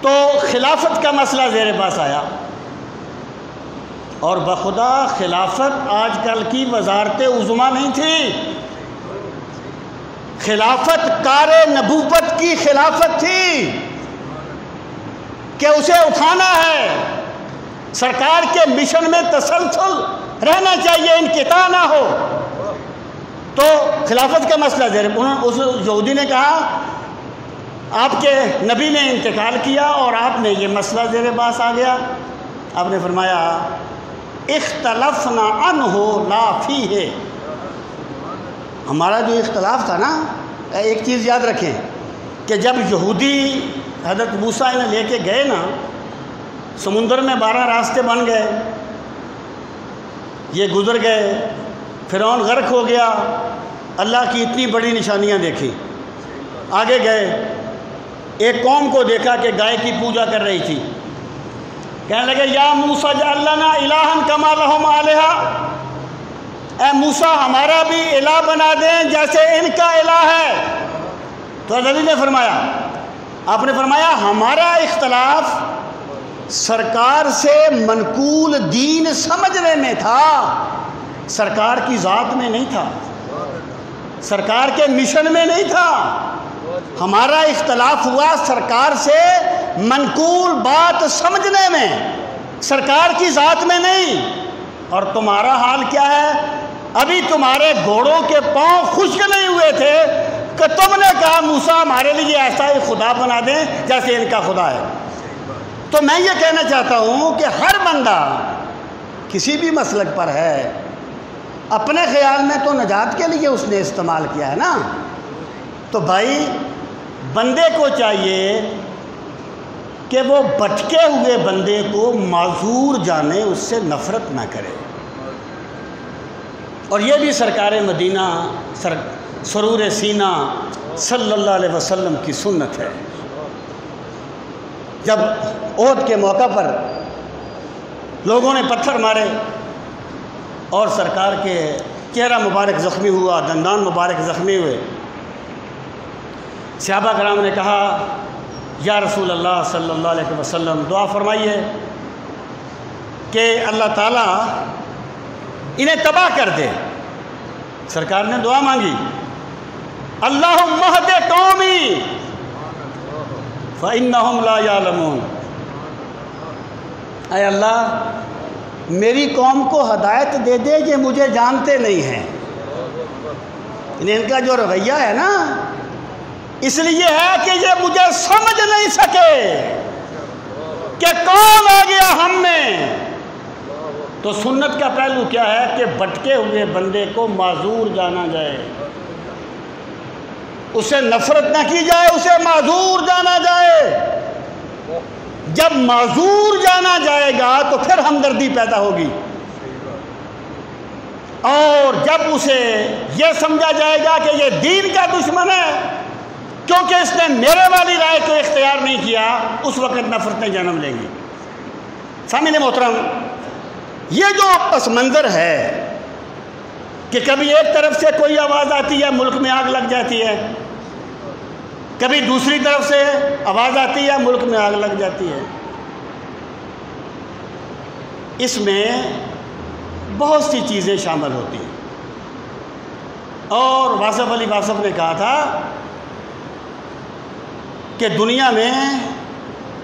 تو خلافت کا مسئلہ زیر بحث آیا، اور بخدا خلافت آج کل کی وزارت عظمیٰ نہیں تھی، خلافت کار نبوت کی خلافت تھی کہ اسے اٹھانا ہے، سرکار کے مشن میں تسلسل رہنا چاہیے، انقطاع نہ ہو۔ تو خلافت کا مسئلہ اس یہودی نے کہا آپ کے نبی نے انتقال کیا اور آپ نے یہ مسئلہ زیر بحث آ گیا۔ آپ نے فرمایا اختلفنا عنہ لا فیہ، ہمارا جو اختلاف تھا نا، ایک چیز یاد رکھیں کہ جب یہودی حضرت موسیٰ نے لے کے گئے نا، سمندر میں 12 راستے بن گئے، یہ گزر گئے، فرعون غرق ہو گیا، اللہ کی اتنی بڑی نشانیاں دیکھی، آگے گئے، ایک قوم کو دیکھا کہ گائے کی پوجا کر رہی تھی، کہنے لگے یا موسیٰ اجعل لنا الہا کما لہم آلہہ، اے موسیٰ ہمارا بھی الہ بنا دیں جیسے ان کا الہ ہے۔ تو حضرت نے فرمایا، آپ نے فرمایا ہمارا اختلاف سرکار سے منقول دین سمجھنے میں تھا، سرکار کی ذات میں نہیں تھا، سرکار کے مشن میں نہیں تھا، ہمارا اختلاف ہوا سرکار سے منقول بات سمجھنے میں، سرکار کی ذات میں نہیں۔ اور تمہارا حال کیا ہے؟ ابھی تمہارے گھوڑوں کے پاؤں خشک نہیں ہوئے تھے کہ تم نے کہا موسیٰ ہمارے لیے ایسا ہی خدا بنا دیں جیسے ان کا خدا ہے۔ تو میں یہ کہنا چاہتا ہوں کہ ہر بندہ کسی بھی مسلک پر ہے، اپنے خیال میں تو نجات کے لیے اس نے استعمال کیا ہے نا، تو بھائی بندے کو چاہیے کہ وہ بھٹکے ہوئے بندے کو معذور جانے، اس سے نفرت نہ کرے۔ اور یہ بھی سرکار مدینہ سرور سینہ صلی اللہ علیہ وسلم کی سنت ہے۔ جب احد کے موقع پر لوگوں نے پتھر مارے اور سرکار کے چہرہ مبارک زخمی ہوا، دندان مبارک زخمی ہوئے۔ صحابہ کرام نے کہا یا رسول اللہ صلی اللہ علیہ وسلم دعا فرمائیے کہ اللہ تعالیٰ انہیں تباہ کر دے۔ سرکار نے دعا مانگی، اللہم اہد قومی فإنہم لا یعلمون، اے اللہ میری قوم کو ہدایت دے دے، یہ مجھے جانتے نہیں ہیں۔ ان کا جو رویہ ہے نا، اس لیے ہے کہ یہ مجھے سمجھ نہیں سکے کہ کون آ گیا ہم میں۔ تو سنت کا پہلو کیا ہے کہ بھٹکے ہوئے بندے کو معذور جانا جائے، اسے نفرت نہ کی جائے، اسے معذور جانا جائے۔ جب معذور جانا جائے گا تو پھر ہمدردی پیدا ہوگی، اور جب اسے یہ سمجھا جائے گا کہ یہ دین کا دشمن ہے کیونکہ اس نے میرے والی رائے کو اختیار نہیں کیا، اس وقت نفرتیں جنم لیں گی۔ سامعین محترم، یہ جو پس منظر ہے کہ کبھی ایک طرف سے کوئی آواز آتی ہے ملک میں آگ لگ جاتی ہے، کبھی دوسری طرف سے آواز آتی ہے ملک میں آگ لگ جاتی ہے، اس میں بہت سی چیزیں شامل ہوتی ہیں۔ اور واصف علی واصف نے کہا تھا کہ دنیا میں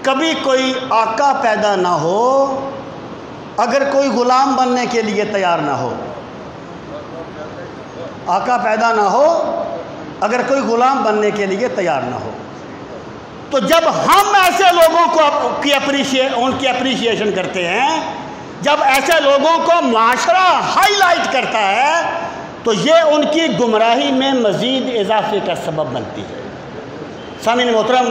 کبھی کوئی آقا پیدا نہ ہو اگر کوئی غلام بننے کے لیے تیار نہ ہو، آقا پیدا نہ ہو اگر کوئی غلام بننے کے لیے تیار نہ ہو۔ تو جب ہم ایسے لوگوں کو ان کی اپریشیشن کرتے ہیں، جب ایسے لوگوں کو معاشرہ ہائی لائٹ کرتا ہے، تو یہ ان کی گمراہی میں مزید اضافے کا سبب بنتی ہے۔ سامعین محترم،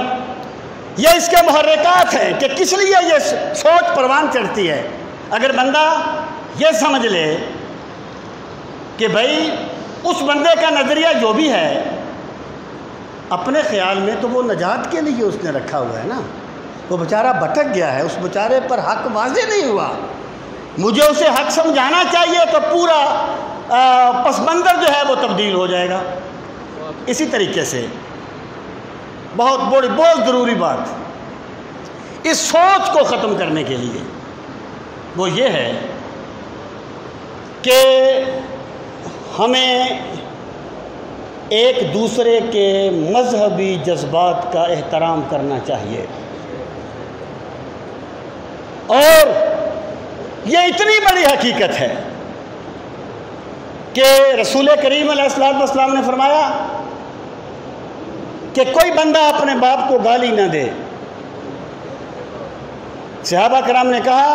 یہ اس کے محرکات ہیں کہ کس لیے یہ سوچ پروان چڑھتی ہے۔ اگر بندہ یہ سمجھ لے کہ بھائی اس بندے کا نظریہ جو بھی ہے، اپنے خیال میں تو وہ نجات کے لیے اس نے رکھا ہوا ہے نا، وہ بیچارہ بھٹک گیا ہے، اس بیچارے پر حق واضح نہیں ہوا، مجھے اسے حق سمجھانا چاہیے، تو پورا پس منظر جو ہے وہ تبدیل ہو جائے گا۔ اسی طریقے سے بہت ضروری بات اس سوچ کو ختم کرنے کے لیے وہ یہ ہے کہ ہمیں ایک دوسرے کے مذہبی جذبات کا احترام کرنا چاہیے، اور یہ اتنی بڑی حقیقت ہے کہ رسول کریم علیہ السلام نے فرمایا کہ کوئی بندہ اپنے باپ کو گالی نہ دے۔ صحابہ کرام نے کہا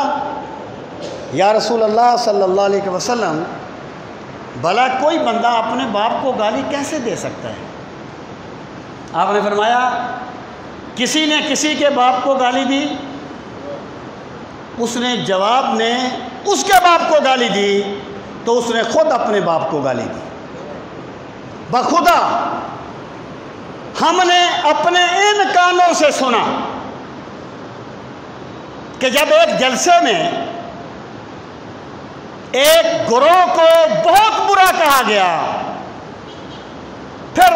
یا رسول اللہ صلی اللہ علیہ وسلم، بھلا کوئی بندہ اپنے باپ کو گالی کیسے دے سکتا ہے؟ آپ نے فرمایا کسی نے کسی کے باپ کو گالی دی، اس نے جواب میں اس کے باپ کو گالی دی، تو اس نے خود اپنے باپ کو گالی دی۔ بخدا ہم نے اپنے ان کانوں سے سنا کہ جب ایک جلسے میں ایک گروہ کو بہت برا کہا گیا، پھر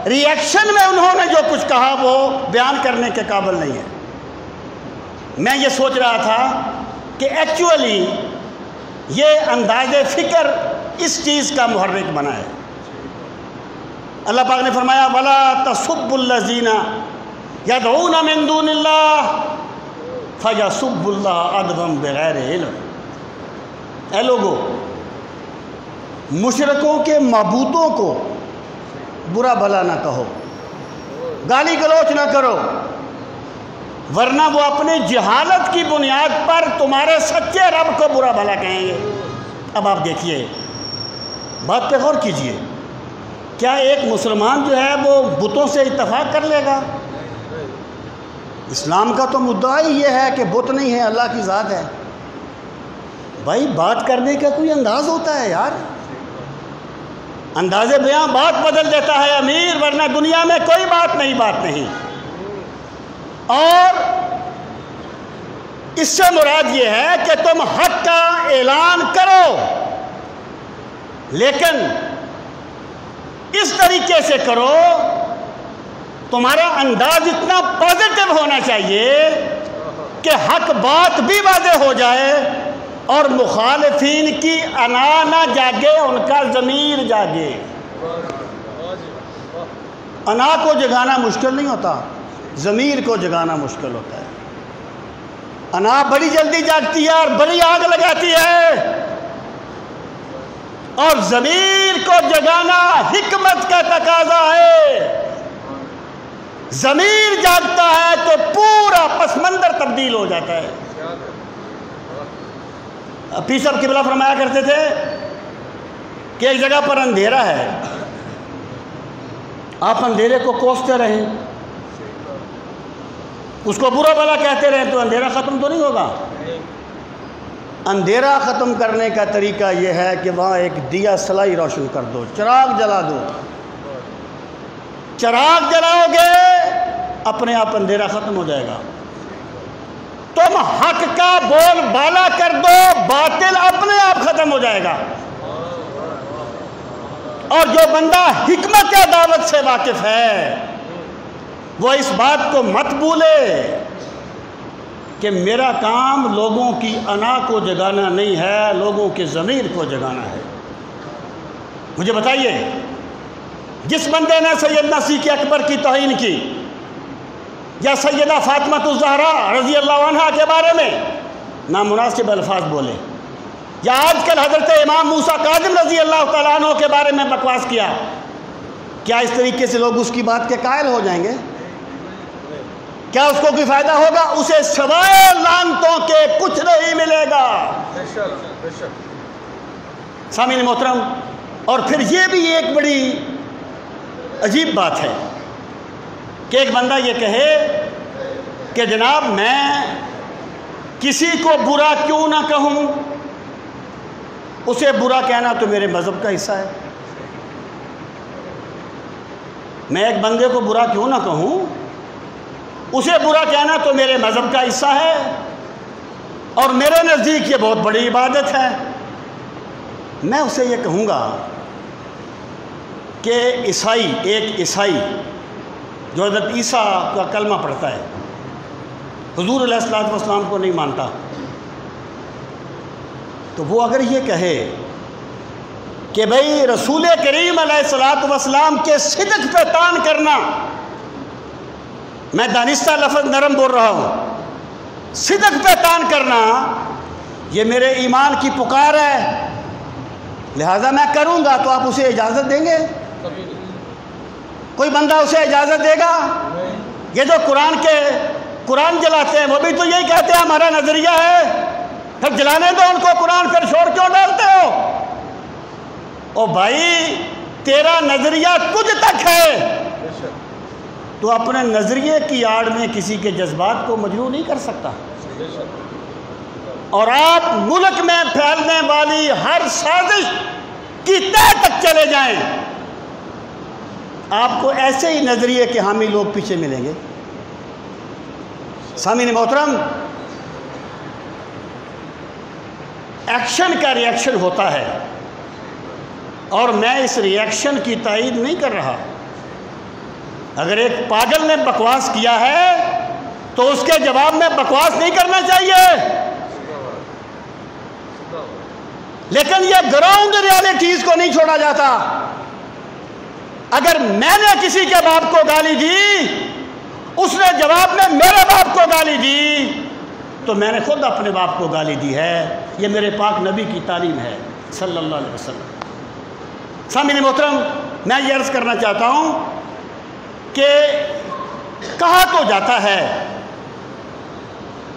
ریئیکشن میں انہوں نے جو کچھ کہا وہ بیان کرنے کے قابل نہیں ہے۔ میں یہ سوچ رہا تھا کہ ایکچولی یہ انداز فکر اس چیز کا محرک بنا ہے۔ اللہ پاک نے فرمایا وَلَا تَسُبُّوا الَّذِينَ يَدْعُونَ مِن دُونِ اللَّهِ فَيَسُبُّوا اللَّهَ عَدْوًا بِغَيْرِ عِلْمٍ۔ اے لوگو، مشرکوں کے معبودوں کو برا بھلا نہ کہو، گالی گلوچ نہ کرو، ورنہ وہ اپنی جہالت کی بنیاد پر تمہارے سچے رب کو برا بھلا کہیں گے۔ اب آپ دیکھیے، بات پہ غور کیجئے، کیا ایک مسلمان جو ہے وہ بتوں سے اتفاق کر لے گا؟ اسلام کا تو مدعا ہی یہ ہے کہ بت نہیں ہے، اللہ کی ذات ہے۔ بھائی بات کرنے کا کوئی انداز ہوتا ہے یار، انداز بیاں بات بدل دیتا ہے امیر، ورنہ دنیا میں کوئی بات نہیں۔ اور اس سے مراد یہ ہے کہ تم حق کا اعلان کرو، لیکن اس طریقے سے کرو، تمہارا انداز اتنا پازیٹو ہونا چاہیے کہ حق بات بھی واضح ہو جائے اور مخالفین کی انا نہ جاگے، ان کا ضمیر جاگے۔ انا کو جگانا مشکل نہیں ہوتا، ضمیر کو جگانا مشکل ہوتا ہے۔ انا بڑی جلدی جاگتی ہے اور بڑی آگ لگاتی ہے، اور ضمیر کو جگانا حکمت کا تقاضا ہے۔ ضمیر جاگتا ہے تو پورا پس منظر تبدیل ہو جاتا ہے۔ پیر صاحب قبلہ فرمایا کرتے تھے کہ ایک جگہ پر اندھیرا ہے، آپ اندھیرے کو کوستے رہیں، اس کو برا بھلا کہتے رہیں، تو اندھیرا ختم تو نہیں ہوگا۔ اندھیرا ختم کرنے کا طریقہ یہ ہے کہ وہاں ایک دیا سلائی روشن کر دو، چراغ جلا دو۔ چراغ جلاؤ گے اپنے آپ اندھیرا ختم ہو جائے گا۔ تم حق کا بول بالا کر دو، باطل اپنے آپ ختم ہو جائے گا۔ اور جو بندہ حکمت دعوت سے واقف ہے وہ اس بات کو مت بھولے کہ میرا کام لوگوں کی انا کو جگانا نہیں ہے، لوگوں کے ضمیر کو جگانا ہے۔ مجھے بتائیے، جس بندے نے سیدنا صدیق اکبر کی توہین کی یا سیدہ فاطمہ الزہرا رضی اللہ عنہا کے بارے میں نامناسب الفاظ بولے، یا آج کل حضرت امام موسیٰ کاظم رضی اللہ تعالیٰ عنہ کے بارے میں بکواس کیا، کیا اس طریقے سے لوگ اس کی بات کے قائل ہو جائیں گے؟ کیا اس کو کوئی فائدہ ہوگا؟ اسے سوائے لعنتوں کے کچھ نہیں ملے گا۔ سامعین محترم، اور پھر یہ بھی ایک بڑی عجیب بات ہے کہ ایک بندہ یہ کہے کہ جناب میں کسی کو برا کیوں نہ کہوں، اسے برا کہنا تو میرے مذہب کا حصہ ہے۔ میں ایک بندے کو برا کیوں نہ کہوں، اسے برا کہنا تو میرے مذہب کا حصہ ہے، اور میرے نزدیک یہ بہت بڑی عبادت ہے۔ میں اسے یہ کہوں گا کہ ایک عیسائی جو حضرت عیسیٰ کا کلمہ پڑھتا ہے، حضور علیہ الصلوۃ والسلام کو نہیں مانتا، تو وہ اگر یہ کہے کہ بھئی رسول کریم علیہ الصلوۃ والسلام کے صدق پہ طعن کرنا، میں دانستہ لفظ نرم بول رہا ہوں، صدق پہ طعن کرنا یہ میرے ایمان کی پکار ہے، لہذا میں کروں گا، تو آپ اسے اجازت دیں گے؟ کوئی بندہ اسے اجازت دے گا؟ یہ جو قرآن جلاتے ہیں وہ بھی تو یہی کہتے ہیں ہمارا نظریہ ہے، پھر جلانے دو ان کو قرآن، پھر شور کیوں ڈالتے ہو؟ او بھائی، تیرا نظریہ تجھ تک ہے، تو اپنے نظریے کی آڑ میں کسی کے جذبات کو مجروح نہیں کر سکتا۔ اور آپ ملک میں پھیلنے والی ہر سازش کی تہہ تک چلے جائیں، آپ کو ایسے ہی نظریے کے حامی لوگ پیچھے ملیں گے۔ سامعین محترم، ایکشن کا ری ایکشن ہوتا ہے، اور میں اس ری ایکشن کی تائید نہیں کر رہا۔ اگر ایک پاگل نے بکواس کیا ہے تو اس کے جواب میں بکواس نہیں کرنا چاہیے، لیکن یہ گراؤنڈ ریالٹیز کو نہیں چھوڑا جاتا۔ اگر میں نے کسی کے باپ کو گالی دی، اس نے جواب میں میرے باپ کو گالی دی، تو میں نے خود اپنے باپ کو گالی دی ہے۔ یہ میرے پاک نبی کی تعلیم ہے صلی اللہ علیہ وسلم۔ سامعین محترم، میں یہ عرض کرنا چاہتا ہوں کہ کہا تو جاتا ہے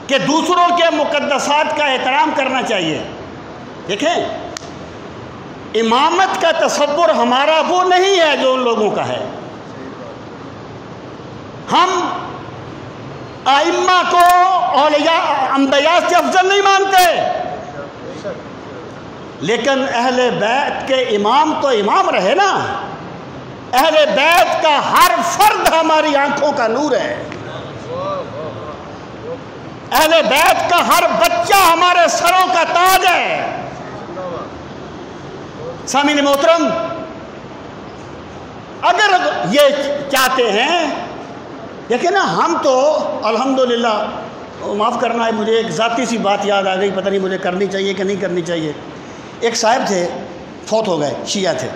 کہ دوسروں کے مقدسات کا احترام کرنا چاہیے۔ دیکھیں، امامت کا تصور ہمارا وہ نہیں ہے جو ان لوگوں کا ہے۔ ہم ائمہ کو اولیاء انبیاء سے افضل نہیں مانتے، لیکن اہل بیت کے امام تو امام رہے نا۔ اہل بیت کا ہر فرد ہماری آنکھوں کا نور ہے، اہل بیت کا ہر بچہ ہمارے سروں کا تاج ہے۔ سامعین محترم، اگر یہ چاہتے ہیں، دیکھیں نا، ہم تو الحمدللہ، معاف کرنا ہے، مجھے ایک ذاتی سی بات یاد آ گئی، پتہ نہیں مجھے کرنی چاہیے کہ نہیں کرنی چاہیے۔ ایک صاحب تھے، فوت ہو گئے، شیعہ تھے۔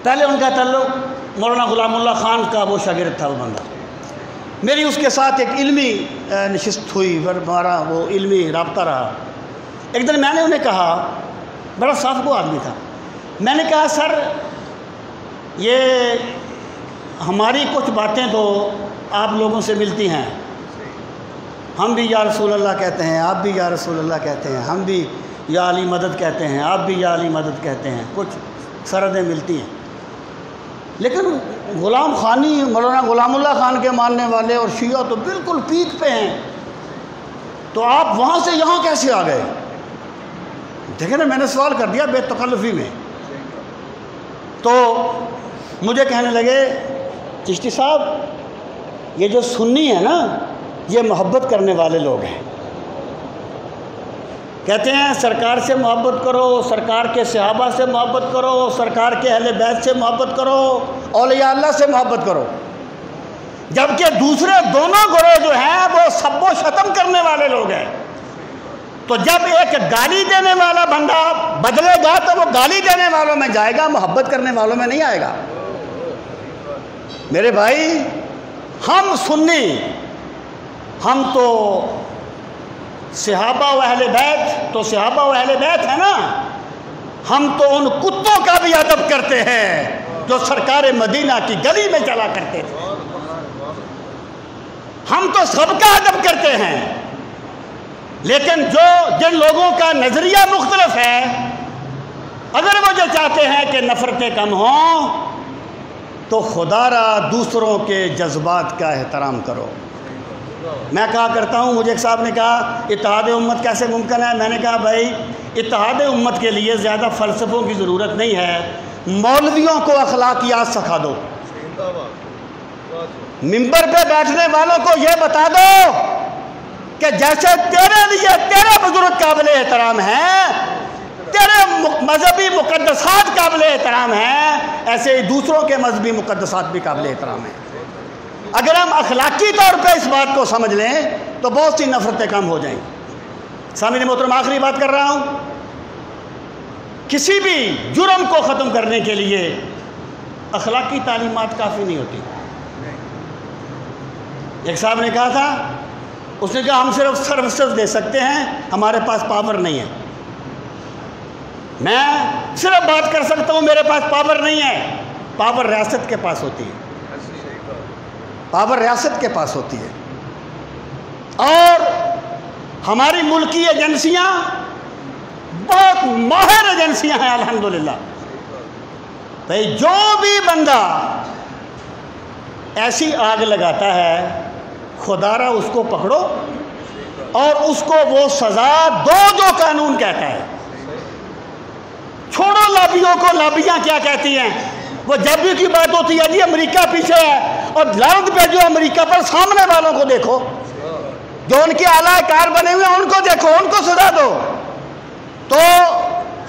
پہلے ان کا تعلق مولانا غلام اللہ خان کا وہ شاگرد تھا وہ بندہ۔ میری اس کے ساتھ ایک علمی نشست ہوئی، ہمارا وہ علمی رابطہ رہا۔ ایک دن میں نے انہیں کہا، بڑا صاف کو آدمی تھا، میں نے کہا سر یہ ہماری کچھ باتیں تو آپ لوگوں سے ملتی ہیں، ہم بھی یا رسول اللہ کہتے ہیں، آپ بھی یا رسول اللہ کہتے ہیں، ہم بھی یا علی مدد کہتے ہیں، آپ بھی یا علی مدد کہتے ہیں، کچھ سرحدیں ملتی ہیں، لیکن غلام خانی، مولانا غلام اللہ خان کے ماننے والے اور شیعہ تو بالکل پیک پہ ہیں، تو آپ وہاں سے یہاں کیسے آ گئے؟ دیکھیں نا، میں نے سوال کر دیا بے تکلفی میں۔ تو مجھے کہنے لگے، چشتی صاحب یہ جو سنی ہے نا، یہ محبت کرنے والے لوگ ہیں، کہتے ہیں سرکار سے محبت کرو، سرکار کے صحابہ سے محبت کرو، سرکار کے اہل بیت سے محبت کرو، اولیاء اللہ سے محبت کرو، جبکہ دوسرے دونوں گروہ جو ہیں وہ سب و شتم کرنے والے لوگ ہیں۔ تو جب ایک گالی دینے والا بندہ بدلے گا تو وہ گالی دینے والوں میں جائے گا، محبت کرنے والوں میں نہیں آئے گا۔ میرے بھائی، ہم سنی، ہم تو صحابہ و اہل بیت، تو صحابہ و اہل بیت ہے نا، ہم تو ان کتوں کا بھی ادب کرتے ہیں جو سرکار مدینہ کی گلی میں چلا کرتے تھے، ہم تو سب کا ادب کرتے ہیں، لیکن جن لوگوں کا نظریہ مختلف ہے، اگر وہ جو چاہتے ہیں کہ نفرتیں کم ہوں تو خدا را دوسروں کے جذبات کا احترام کرو۔ میں کہا کرتا ہوں، مجھے ایک صاحب نے کہا اتحاد امت کیسے ممکن ہے؟ میں نے کہا بھائی، اتحاد امت کے لیے زیادہ فلسفوں کی ضرورت نہیں ہے، مولویوں کو اخلاقیات سکھا دو، ممبر پہ بیٹھنے والوں کو یہ بتا دو کہ جیسے تیرے لیے تیرے بزرگ قابل احترام ہیں، تیرے مذہبی مقدسات قابل احترام ہیں، ایسے ہی دوسروں کے مذہبی مقدسات بھی قابل احترام ہیں۔ اگر ہم اخلاقی طور پہ اس بات کو سمجھ لیں تو بہت سی نفرتیں کم ہو جائیں گی۔ سامعین محترم، آخری بات کر رہا ہوں، کسی بھی جرم کو ختم کرنے کے لیے اخلاقی تعلیمات کافی نہیں ہوتی۔ ایک صاحب نے کہا تھا، اس نے کہا ہم صرف سروسز دے سکتے ہیں، ہمارے پاس پاور نہیں ہے۔ میں صرف بات کر سکتا ہوں، میرے پاس پاور نہیں ہے۔ پاور ریاست کے پاس ہوتی ہے، پاور ریاست کے پاس ہوتی ہے، اور ہماری ملکی ایجنسیاں بہت ماہر ایجنسیاں ہیں الحمدللہ۔ بھائی جو بھی بندہ ایسی آگ لگاتا ہے، خدا را اس کو پکڑو اور اس کو وہ سزا دو جو قانون کہتا ہے۔ چھوڑو لابیوں کو، لابیاں کیا کہتی ہیں؟ وہ جب بھی کی بات ہوتی ہے جی امریکہ پیچھے ہے، اور لانت پہ جو امریکہ پر سامنے والوں کو دیکھو، جو ان کے اعلیٰ کار بنے ہوئے ہیں ان کو دیکھو، ان کو سزا دو۔ تو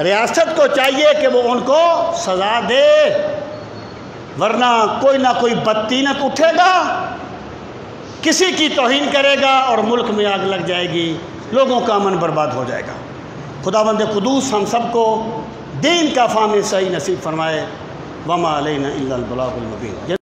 ریاست کو چاہیے کہ وہ ان کو سزا دے، ورنہ کوئی نہ کوئی بدتینت اٹھے گا، کسی کی توہین کرے گا اور ملک میں آگ لگ جائے گی، لوگوں کا امن برباد ہو جائے گا۔ خداوند قدوس ہم سب کو دین کا فہم صحیح نصیب فرمائے۔ وما علینا الا البلاغ المبین۔